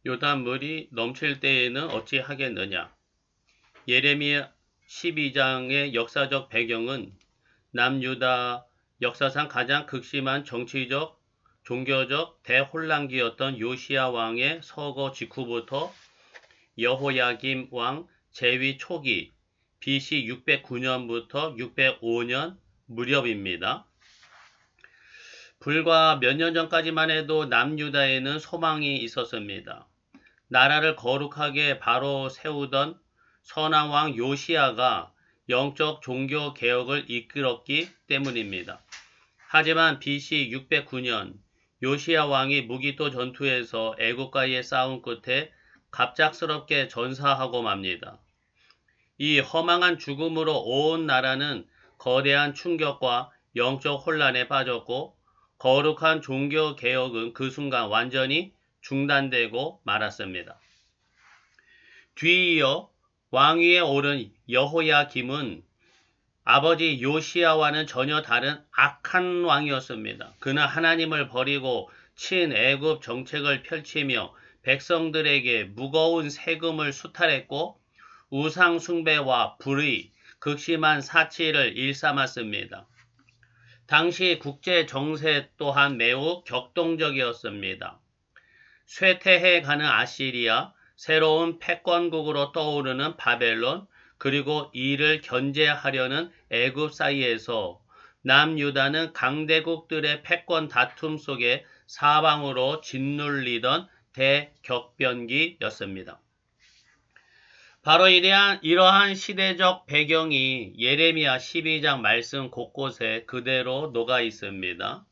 요단물이 넘칠 때에는 어찌하겠느냐. 예레미야 12장의 역사적 배경은 남유다 역사상 가장 극심한 정치적, 종교적 대혼란기였던 요시야 왕의 서거 직후부터 여호야김 왕 재위 초기 BC 609년부터 605년 무렵입니다. 불과 몇 년 전까지만 해도 남유다에는 소망이 있었습니다. 나라를 거룩하게 바로 세우던 선한 왕 요시야가 영적 종교 개혁을 이끌었기 때문입니다. 하지만 BC 609년 요시야 왕이 무기토 전투에서 애국과의 싸움 끝에 갑작스럽게 전사하고 맙니다. 이 허망한 죽음으로 온 나라는 거대한 충격과 영적 혼란에 빠졌고 거룩한 종교 개혁은 그 순간 완전히 중단되고 말았습니다. 뒤이어 왕위에 오른 여호야김은 아버지 요시야와는 전혀 다른 악한 왕이었습니다. 그는 하나님을 버리고 친애굽 정책을 펼치며 백성들에게 무거운 세금을 수탈했고 우상 숭배와 불의, 극심한 사치를 일삼았습니다. 당시 국제 정세 또한 매우 격동적이었습니다. 쇠퇴해가는 아시리아, 새로운 패권국으로 떠오르는 바벨론, 그리고 이를 견제하려는 애굽 사이에서 남유다는 강대국들의 패권 다툼 속에 사방으로 짓눌리던 대격변기였습니다. 바로 이러한 시대적 배경이 예레미야 12장 말씀 곳곳에 그대로 녹아 있습니다.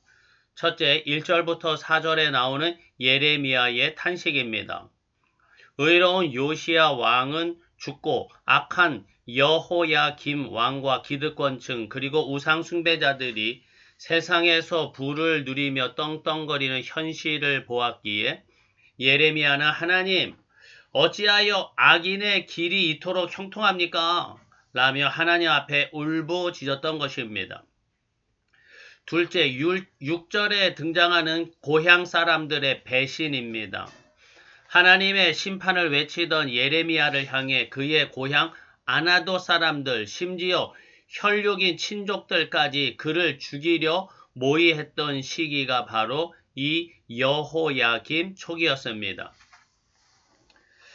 첫째, 1절부터 4절에 나오는 예레미야의 탄식입니다. 의로운 요시야 왕은 죽고 악한 여호야김 왕과 기득권층 그리고 우상 숭배자들이 세상에서 부를 누리며 떵떵거리는 현실을 보았기에 예레미야는 하나님, 어찌하여 악인의 길이 이토록 형통합니까? 라며 하나님 앞에 울부짖었던 것입니다. 둘째, 6절에 등장하는 고향 사람들의 배신입니다. 하나님의 심판을 외치던 예레미야를 향해 그의 고향 아나도 사람들, 심지어 혈육인 친족들까지 그를 죽이려 모의했던 시기가 바로 이 여호야김 초기였습니다.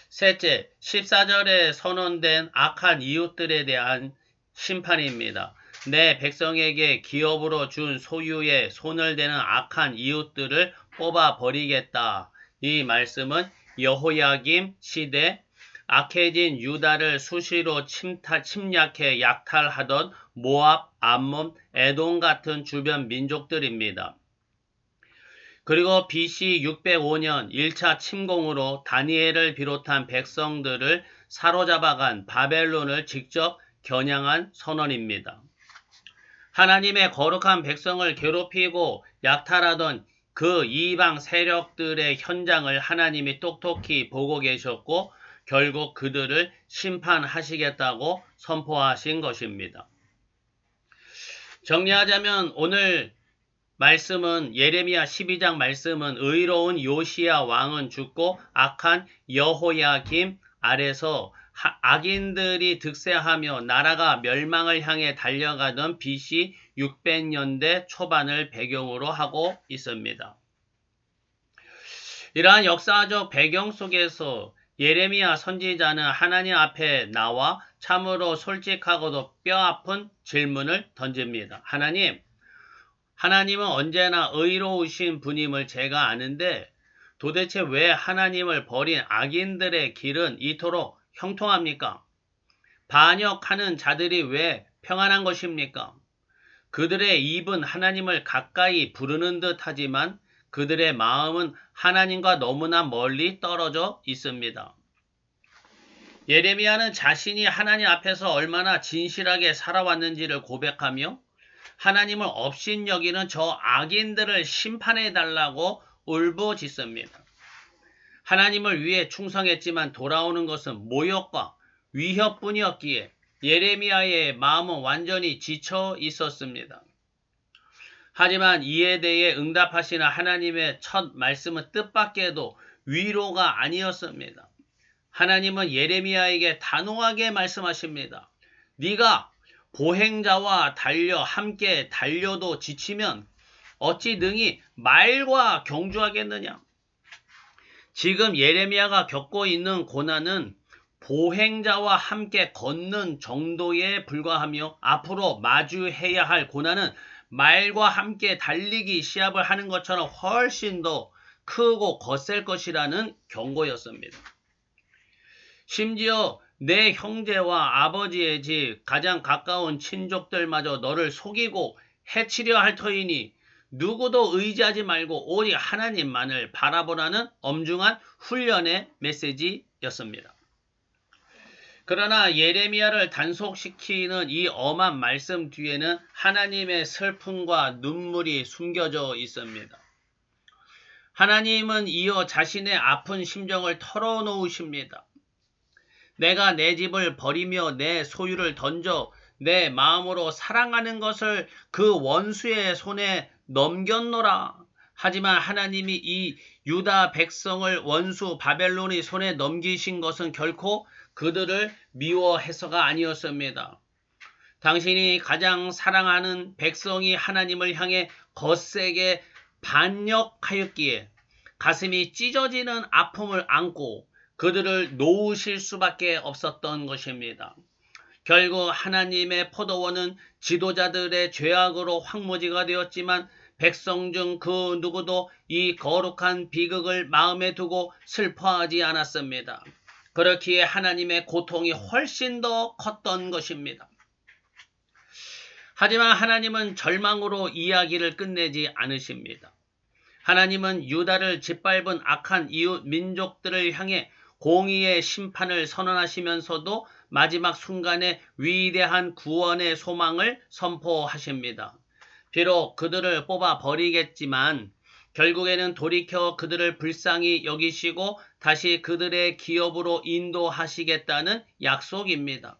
셋째, 14절에 선언된 악한 이웃들에 대한 심판입니다. 내 백성에게 기업으로 준 소유에 손을 대는 악한 이웃들을 뽑아버리겠다. 이 말씀은 여호야김 시대 악해진 유다를 수시로 침략해 약탈하던 모압, 암몬, 에돔 같은 주변 민족들입니다. 그리고 BC 605년 1차 침공으로 다니엘을 비롯한 백성들을 사로잡아간 바벨론을 직접 겨냥한 선언입니다. 하나님의 거룩한 백성을 괴롭히고 약탈하던 그 이방 세력들의 현장을 하나님이 똑똑히 보고 계셨고 결국 그들을 심판하시겠다고 선포하신 것입니다. 정리하자면 오늘 말씀은 예레미야 12장 말씀은 의로운 요시야 왕은 죽고 악한 여호야김 아래서 악인들이 득세하며 나라가 멸망을 향해 달려가던 BC 600년대 초반을 배경으로 하고 있습니다. 이러한 역사적 배경 속에서 예레미야 선지자는 하나님 앞에 나와 참으로 솔직하고도 뼈아픈 질문을 던집니다. 하나님은 언제나 의로우신 분임을 제가 아는데 도대체 왜 하나님을 버린 악인들의 길은 이토록 형통합니까? 반역하는 자들이 왜 평안한 것입니까? 그들의 입은 하나님을 가까이 부르는 듯 하지만 그들의 마음은 하나님과 너무나 멀리 떨어져 있습니다. 예레미야는 자신이 하나님 앞에서 얼마나 진실하게 살아왔는지를 고백하며 하나님을 업신여기는 저 악인들을 심판해달라고 울부짖습니다. 하나님을 위해 충성했지만 돌아오는 것은 모욕과 위협뿐이었기에 예레미야의 마음은 완전히 지쳐 있었습니다. 하지만 이에 대해 응답하시는 하나님의 첫 말씀은 뜻밖에도 위로가 아니었습니다. 하나님은 예레미야에게 단호하게 말씀하십니다. 네가 보행자와 함께 달려도 지치면 어찌 능히 말과 경주하겠느냐? 지금 예레미야가 겪고 있는 고난은 보행자와 함께 걷는 정도에 불과하며 앞으로 마주해야 할 고난은 말과 함께 달리기 시합을 하는 것처럼 훨씬 더 크고 거셀 것이라는 경고였습니다. 심지어 내 형제와 아버지의 집, 가장 가까운 친족들마저 너를 속이고 해치려 할 터이니 누구도 의지하지 말고 오직 하나님만을 바라보라는 엄중한 훈련의 메시지였습니다. 그러나 예레미야를 단속시키는 이 엄한 말씀 뒤에는 하나님의 슬픔과 눈물이 숨겨져 있습니다. 하나님은 이어 자신의 아픈 심정을 털어놓으십니다. 내가 내 집을 버리며 내 소유를 던져 내 마음으로 사랑하는 것을 그 원수의 손에 넘겼노라. 하지만 하나님이 이 유다 백성을 원수 바벨론의 손에 넘기신 것은 결코 그들을 미워해서가 아니었습니다. 당신이 가장 사랑하는 백성이 하나님을 향해 거세게 반역하였기에 가슴이 찢어지는 아픔을 안고 그들을 놓으실 수밖에 없었던 것입니다. 결국 하나님의 포도원은 지도자들의 죄악으로 황무지가 되었지만 백성 중 그 누구도 이 거룩한 비극을 마음에 두고 슬퍼하지 않았습니다. 그렇기에 하나님의 고통이 훨씬 더 컸던 것입니다. 하지만 하나님은 절망으로 이야기를 끝내지 않으십니다. 하나님은 유다를 짓밟은 악한 이웃 민족들을 향해 공의의 심판을 선언하시면서도 마지막 순간에 위대한 구원의 소망을 선포하십니다. 비록 그들을 뽑아 버리겠지만 결국에는 돌이켜 그들을 불쌍히 여기시고 다시 그들의 기업으로 인도하시겠다는 약속입니다.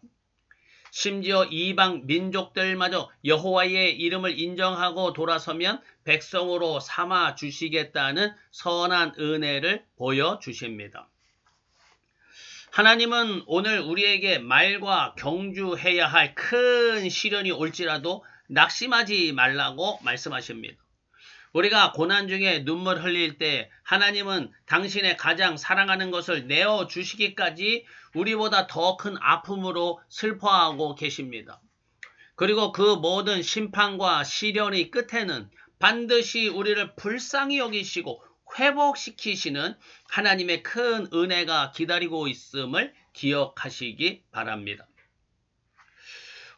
심지어 이방 민족들마저 여호와의 이름을 인정하고 돌아서면 백성으로 삼아 주시겠다는 선한 은혜를 보여주십니다. 하나님은 오늘 우리에게 말과 경주해야 할 큰 시련이 올지라도 낙심하지 말라고 말씀하십니다. 우리가 고난 중에 눈물 흘릴 때 하나님은 당신의 가장 사랑하는 것을 내어주시기까지 우리보다 더 큰 아픔으로 슬퍼하고 계십니다. 그리고 그 모든 심판과 시련의 끝에는 반드시 우리를 불쌍히 여기시고 회복시키시는 하나님의 큰 은혜가 기다리고 있음을 기억하시기 바랍니다.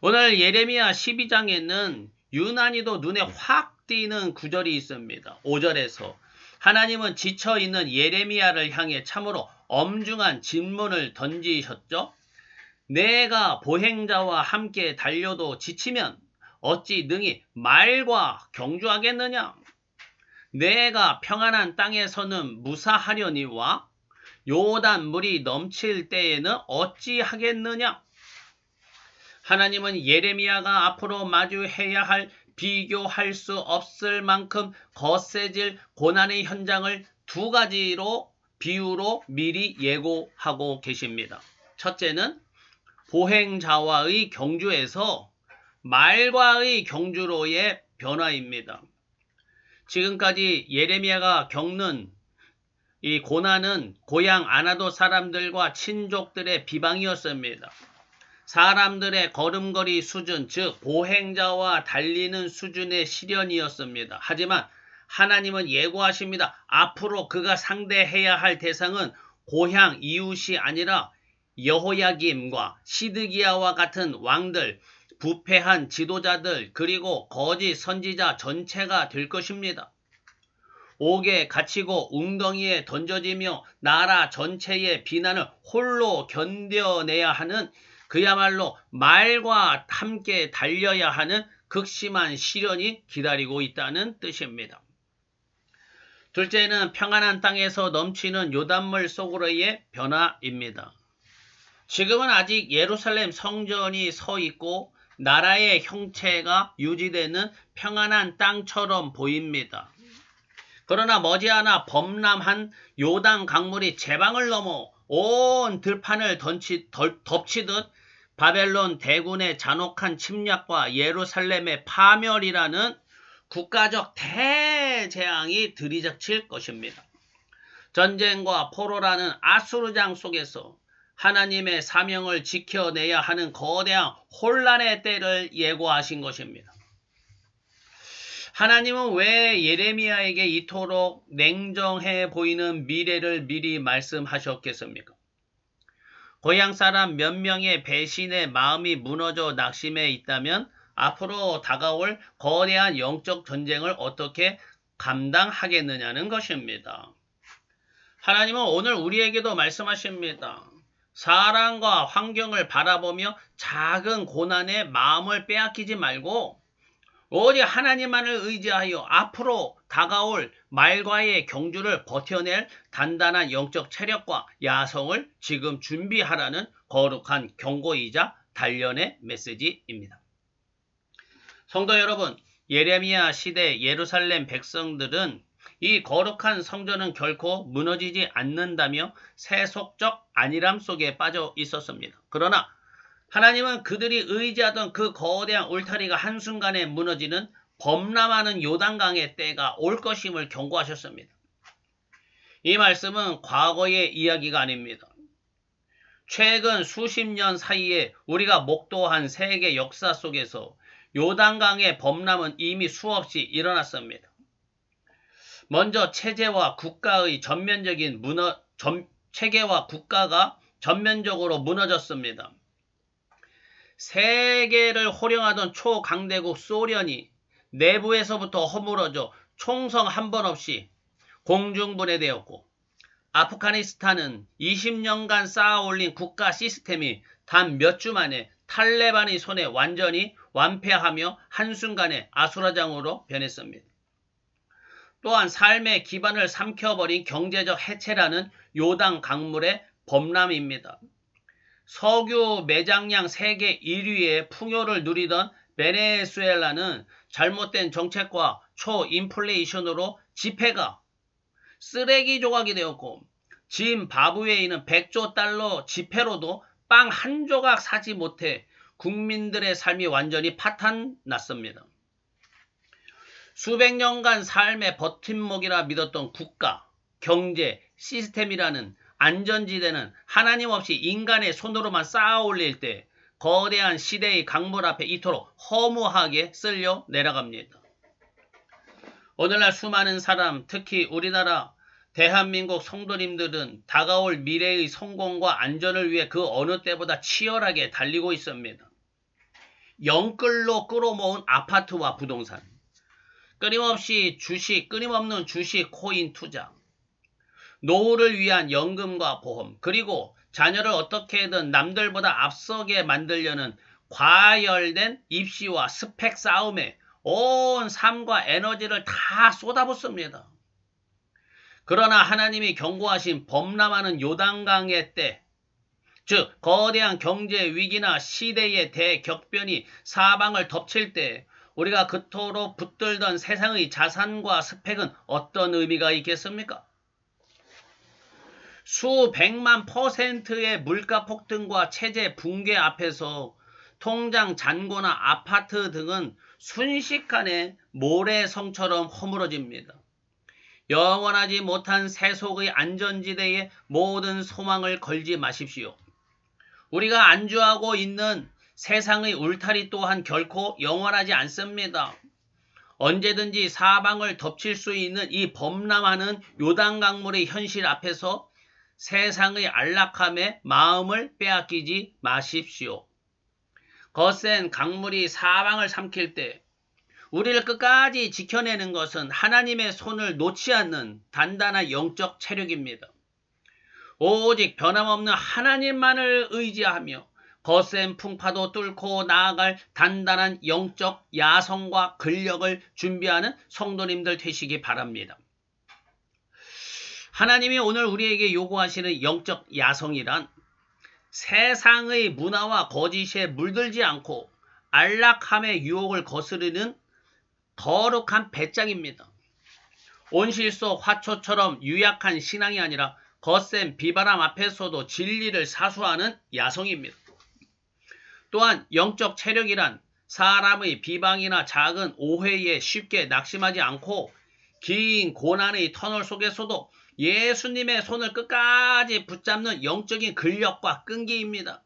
오늘 예레미야 12장에는 유난히도 눈에 확 띄는 구절이 있습니다. 5절에서 하나님은 지쳐있는 예레미야를 향해 참으로 엄중한 질문을 던지셨죠. 내가 보행자와 함께 달려도 지치면 어찌 능히 말과 경주하겠느냐? 내가 평안한 땅에서는 무사하려니와 요단 물이 넘칠 때에는 어찌하겠느냐? 하나님은 예레미야가 앞으로 마주해야 할 비교할 수 없을 만큼 거세질 고난의 현장을 두 가지로 비유로 미리 예고하고 계십니다. 첫째는 보행자와의 경주에서 말과의 경주로의 변화입니다. 지금까지 예레미야가 겪는 이 고난은 고향 아나도 사람들과 친족들의 비방이었습니다. 사람들의 걸음걸이 수준, 즉 보행자와 달리는 수준의 시련이었습니다. 하지만 하나님은 예고하십니다. 앞으로 그가 상대해야 할 대상은 고향 이웃이 아니라 여호야김과 시드기야와 같은 왕들, 부패한 지도자들, 그리고 거짓 선지자 전체가 될 것입니다. 옥에 갇히고 웅덩이에 던져지며 나라 전체의 비난을 홀로 견뎌내야 하는 그야말로 말과 함께 달려야 하는 극심한 시련이 기다리고 있다는 뜻입니다. 둘째는 평안한 땅에서 넘치는 요단물 속으로의 변화입니다. 지금은 아직 예루살렘 성전이 서 있고 나라의 형체가 유지되는 평안한 땅처럼 보입니다. 그러나 머지않아 범람한 요단 강물이 제방을 넘어 온 들판을 덮치듯 바벨론 대군의 잔혹한 침략과 예루살렘의 파멸이라는 국가적 대재앙이 들이닥칠 것입니다. 전쟁과 포로라는 아수르장 속에서 하나님의 사명을 지켜내야 하는 거대한 혼란의 때를 예고하신 것입니다. 하나님은 왜 예레미야에게 이토록 냉정해 보이는 미래를 미리 말씀하셨겠습니까? 고향 사람 몇 명의 배신의 마음이 무너져 낙심해 있다면 앞으로 다가올 거대한 영적 전쟁을 어떻게 감당하겠느냐는 것입니다. 하나님은 오늘 우리에게도 말씀하십니다. 사람과 환경을 바라보며 작은 고난에 마음을 빼앗기지 말고 오직 하나님만을 의지하여 앞으로 다가올 말과의 경주를 버텨낼 단단한 영적 체력과 야성을 지금 준비하라는 거룩한 경고이자 단련의 메시지입니다. 성도 여러분, 예레미야 시대 예루살렘 백성들은 이 거룩한 성전은 결코 무너지지 않는다며 세속적 안일함 속에 빠져 있었습니다. 그러나 하나님은 그들이 의지하던 그 거대한 울타리가 한순간에 무너지는 범람하는 요단강의 때가 올 것임을 경고하셨습니다. 이 말씀은 과거의 이야기가 아닙니다. 최근 수십 년 사이에 우리가 목도한 세계 역사 속에서 요단강의 범람은 이미 수없이 일어났습니다. 먼저 체계와 국가가 전면적으로 무너졌습니다. 세계를 호령하던 초강대국 소련이 내부에서부터 허물어져 총성 한 번 없이 공중분해되었고, 아프가니스탄은 20년간 쌓아올린 국가 시스템이 단 몇 주 만에 탈레반의 손에 완전히 완패하며 한순간에 아수라장으로 변했습니다. 또한 삶의 기반을 삼켜버린 경제적 해체라는 요단 강물의 범람입니다. 석유 매장량 세계 1위의 풍요를 누리던 베네수엘라는 잘못된 정책과 초인플레이션으로 지폐가 쓰레기 조각이 되었고, 짐바브웨이는 100조 달러 지폐로도 빵 한 조각 사지 못해 국민들의 삶이 완전히 파탄났습니다. 수백 년간 삶의 버팀목이라 믿었던 국가, 경제, 시스템이라는 안전지대는 하나님 없이 인간의 손으로만 쌓아 올릴 때 거대한 시대의 강물 앞에 이토록 허무하게 쓸려 내려갑니다. 오늘날 수많은 사람, 특히 우리나라 대한민국 성도님들은 다가올 미래의 성공과 안전을 위해 그 어느 때보다 치열하게 달리고 있습니다. 영끌로 끌어모은 아파트와 부동산, 끊임없는 주식, 코인 투자, 노후를 위한 연금과 보험, 그리고 자녀를 어떻게든 남들보다 앞서게 만들려는 과열된 입시와 스펙 싸움에 온 삶과 에너지를 다 쏟아붓습니다. 그러나 하나님이 경고하신 범람하는 요단강의 때, 즉 거대한 경제 위기나 시대의 대격변이 사방을 덮칠 때 우리가 그토록 붙들던 세상의 자산과 스펙은 어떤 의미가 있겠습니까? 수백만 %의 물가 폭등과 체제 붕괴 앞에서 통장 잔고나 아파트 등은 순식간에 모래성처럼 허물어집니다. 영원하지 못한 세속의 안전지대에 모든 소망을 걸지 마십시오. 우리가 안주하고 있는 세상의 울타리 또한 결코 영원하지 않습니다. 언제든지 사방을 덮칠 수 있는 이 범람하는 요단강물의 현실 앞에서 세상의 안락함에 마음을 빼앗기지 마십시오. 거센 강물이 사방을 삼킬 때 우리를 끝까지 지켜내는 것은 하나님의 손을 놓지 않는 단단한 영적 체력입니다. 오직 변함없는 하나님만을 의지하며 거센 풍파도 뚫고 나아갈 단단한 영적 야성과 근력을 준비하는 성도님들 되시기 바랍니다. 하나님이 오늘 우리에게 요구하시는 영적 야성이란 세상의 문화와 거짓에 물들지 않고 안락함의 유혹을 거스르는 거룩한 배짱입니다. 온실 속 화초처럼 유약한 신앙이 아니라 거센 비바람 앞에서도 진리를 사수하는 야성입니다. 또한 영적 체력이란 사람의 비방이나 작은 오해에 쉽게 낙심하지 않고 긴 고난의 터널 속에서도 예수님의 손을 끝까지 붙잡는 영적인 근력과 끈기입니다.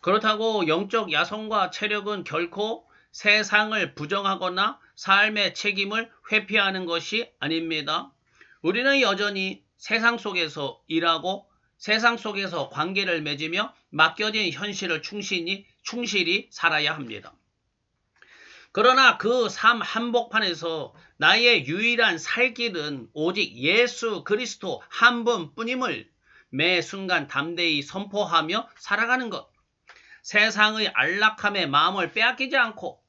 그렇다고 영적 야성과 체력은 결코 세상을 부정하거나 삶의 책임을 회피하는 것이 아닙니다. 우리는 여전히 세상 속에서 일하고 세상 속에서 관계를 맺으며 맡겨진 현실을 충실히 살아야 합니다. 그러나 그 삶 한복판에서 나의 유일한 살 길은 오직 예수 그리스도 한 분뿐임을 매 순간 담대히 선포하며 살아가는 것. 세상의 안락함에 마음을 빼앗기지 않고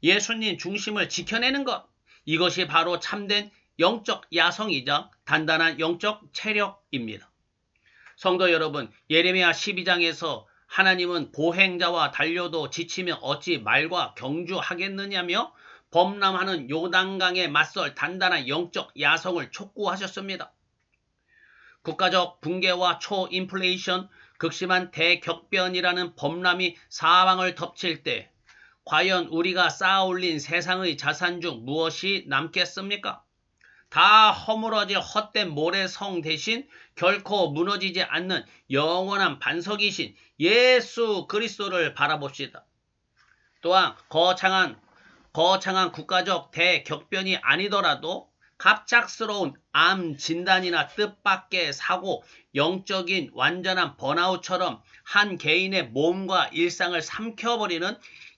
예수님 중심을 지켜내는 것. 이것이 바로 참된 영적 야성이자 단단한 영적 체력입니다. 성도 여러분, 예레미야 12장에서 하나님은 보행자와 달려도 지치면 어찌 말과 경주하겠느냐며 범람하는 요단강에 맞설 단단한 영적 야성을 촉구하셨습니다. 국가적 붕괴와 초인플레이션, 극심한 대격변이라는 범람이 사방을 덮칠 때 과연 우리가 쌓아올린 세상의 자산 중 무엇이 남겠습니까? 다 허물어질 헛된 모래성 대신 결코 무너지지 않는 영원한 반석이신 예수 그리스도를 바라봅시다. 또한 거창한 국가적 대격변이 아니더라도 갑작스러운 암 진단이나 뜻밖의 사고, 영적인 완전한 번아웃처럼 한 개인의 몸과 일상을 삼켜버리는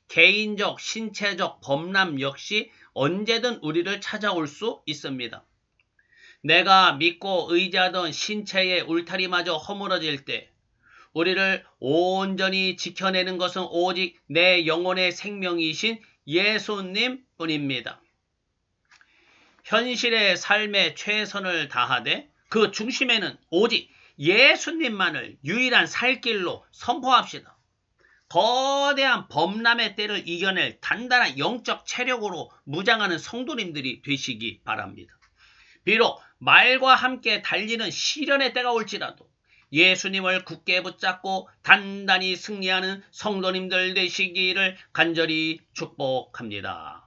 개인적 신체적 범람 역시 언제든 우리를 찾아올 수 있습니다. 내가 믿고 의지하던 신체의 울타리마저 허물어질 때 우리를 온전히 지켜내는 것은 오직 내 영혼의 생명이신 예수님 뿐입니다. 현실의 삶에 최선을 다하되 그 중심에는 오직 예수님만을 유일한 살 길로 선포합시다. 거대한 범람의 때를 이겨낼 단단한 영적 체력으로 무장하는 성도님들이 되시기 바랍니다. 비록 말과 함께 달리는 시련의 때가 올지라도 예수님을 굳게 붙잡고 단단히 승리하는 성도님들 되시기를 간절히 축복합니다.